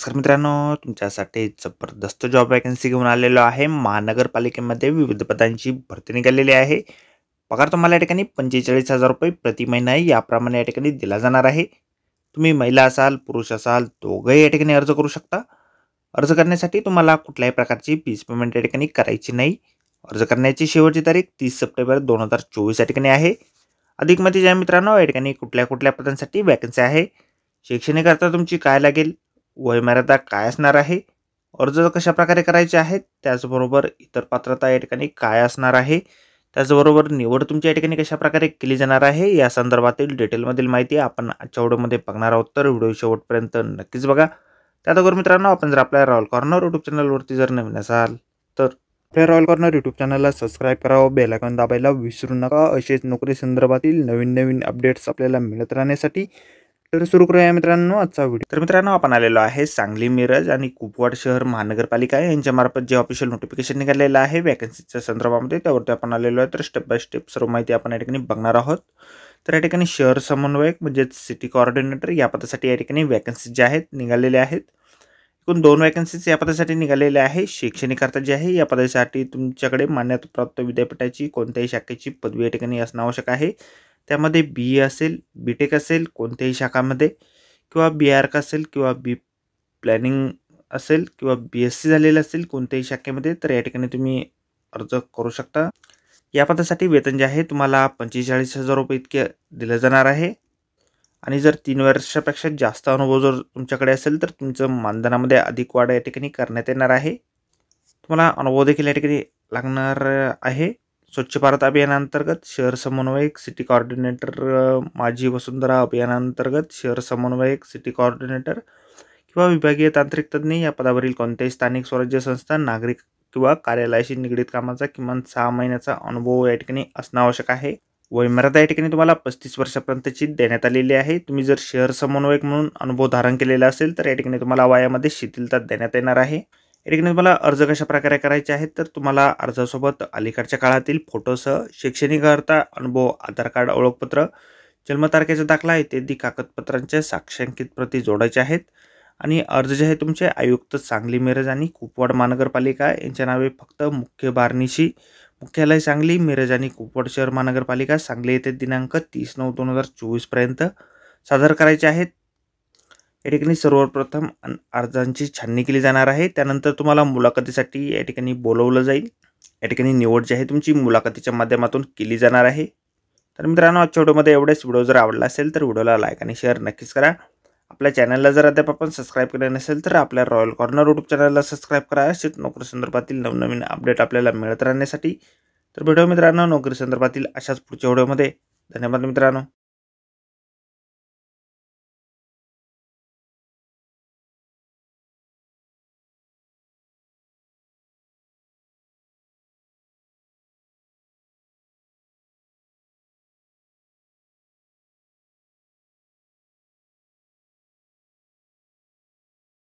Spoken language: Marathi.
नमस्कार मित्रांनो, तुमच्यासाठी जबरदस्त जॉब वॅकन्सी घेऊन आलेलो आहे। महानगरपालिकेमध्ये विविध पदांची भरती निघालेली आहे। पगार तुम्हाला या ठिकाणी 45,000 रुपये प्रति महिना याप्रमाणे या ठिकाणी दिला जाणार आहे। तुम्ही महिला असाल, पुरुष असाल, दोघंही या ठिकाणी अर्ज करू शकता। अर्ज करण्यासाठी तुम्हाला कुठल्याही प्रकारची फीस पेमेंट या ठिकाणी करायची नाही। अर्ज करण्याची शेवटची तारीख 30 सप्टेंबर 2024 या ठिकाणी आहे। अधिक माहिती ज्या मित्रांनो, या ठिकाणी कुठल्या पदांसाठी वॅकन्सी आहे, शैक्षणिक अर्थ तुमची काय लागेल, वयमर्यादा काय असणार आहे, अर्ज कशाप्रकारे करायचे आहेत, त्याचबरोबर इतर पात्रता या ठिकाणी काय असणार आहे, त्याचबरोबर निवड तुमच्या या ठिकाणी कशाप्रकारे केली जाणार आहे, या संदर्भातील डिटेलमधील माहिती आपण आजच्या व्हिडिओमध्ये बघणार आहोत। तर व्हिडिओ शेवटपर्यंत नक्कीच बघा। त्यात अगोदर मित्रांनो, आपण जर आपल्या रॉयल कॉर्नर यूट्यूब चॅनलवरती जर नवीन असाल तर आपल्या रॉयल कॉर्नर यूट्यूब चॅनलला सबस्क्राईब करावं, बेल आयकॉन दाबायला विसरू नका। असेच नोकरी संदर्भातील नवीन अपडेट्स आपल्याला मिळत राहण्यासाठी। तर सुरू करूया मित्रांनो आजचा व्हिडिओ। तर मित्रांनो, आपण आलेलो आहे सांगली, मिरज आणि कुपवाड शहर महानगरपालिका यांच्या मार्फत जे ऑफिशियल नोटिफिकेशन निघालेलं आहे वॅकन्सीच्या संदर्भामध्ये, त्यावरती आपण आलेलो आहे। तर स्टेप बाय स्टेप सर्व माहिती आपण या ठिकाणी बघणार आहोत। तर या ठिकाणी शहर समन्वयक म्हणजेच सिटी कोऑर्डिनेटर या पदासाठी या ठिकाणी वॅकन्सी जे आहेत निघालेल्या आहेत। एकूण 2 वॅकन्सीज या पदासाठी निघालेल्या आहे। शैक्षणिक अर्थ जे आहे, या पदासाठी तुमच्याकडे मान्यताप्राप्त विद्यापीठाची कोणत्याही शाखेची पदवी या ठिकाणी असणं आवश्यक आहे। त्यामध्ये BE असेल, BTech असेल कोणत्याही शाखामध्ये, किंवा BArch असेल, किंवा प्लॅनिंग असेल, किंवा BSc झालेलं असेल कोणत्याही शाखेमध्ये, तर या ठिकाणी तुम्ही अर्ज करू शकता। या पदासाठी वेतन जे आहे तुम्हाला 45,000 रुपये इतके दिले जाणार आहे। आणि जर 3 वर्षापेक्षा जास्त अनुभव जर तुमच्याकडे असेल तर तुमचं मानधनामध्ये अधिक वाढ या ठिकाणी करण्यात येणार आहे। तुम्हाला अनुभव देखील या ठिकाणी लागणार आहे। स्वच्छ भारत अभियानांतर्गत शहर समन्वयक, सिटी कोऑर्डिनेटर, माझी वसुंधरा अभियानांतर्गत शहर समन्वयक, सिटी कोऑर्डिनेटर किंवा विभागीय तांत्रिक तज्ज्ञ या पदावरील कोणत्याही स्थानिक स्वराज्य संस्था, नागरिक किंवा कार्यालयाशी निगडीत कामाचा किमान 6 महिन्याचा अनुभव या ठिकाणी असणं आवश्यक आहे। वयमर्यादा या ठिकाणी तुम्हाला 35 वर्षापर्यंतची देण्यात आलेली आहे। तुम्ही जर शहर समन्वयक म्हणून अनुभव धारण केलेला असेल तर या ठिकाणी तुम्हाला वयामध्ये शिथिलता देण्यात येणार आहे। या ठिकाणी तुम्हाला अर्ज कशाप्रकारे करायचे आहेत, तर तुम्हाला अर्जासोबत अलीकडच्या काळातील फोटोसह शैक्षणिक अर्थ, अनुभव, आधार कार्ड, ओळखपत्र, जन्मतारखेचा दाखला इत्यादी कागदपत्रांच्या साक्षांकित प्रती जोडायच्या आहेत। आणि अर्ज जे आहे तुमचे आयुक्त सांगली, मिरज आणि कुपवाड महानगरपालिका यांच्या नावे फक्त मुख्य बारनिशी, मुख्यालय सांगली, मिरज आणि कुपवाड शहर महानगरपालिका सांगली येथे दिनांक 30/9/2024 पर्यंत सादर करायचे आहेत। या ठिकाणी सर्वप्रथम अर्जांची छाननी केली जाणार आहे। त्यानंतर तुम्हाला मुलाखतीसाठी या ठिकाणी बोलवलं जाईल। या ठिकाणी निवड जी आहे तुमची मुलाखतीच्या माध्यमातून केली जाणार आहे। तर मित्रांनो, आजच्या व्हिडिओमध्ये एवढेच। व्हिडिओ जर आवडला असेल तर व्हिडिओला लाईक आणि शेअर नक्कीच करा। आपल्या चॅनलला जर अद्याप आपण सबस्क्राईब केले नसेल तर आपल्या रॉयल कॉर्नर यूट्यूब चॅनलला सबस्क्राईब करा। असेच नोकरी संदर्भातील नवनवीन अपडेट आपल्याला मिळत राहण्यासाठी। तर भेटूया मित्रांनो नोकरी संदर्भातील अशाच पुढच्या व्हिडिओमध्ये। धन्यवाद मित्रांनो।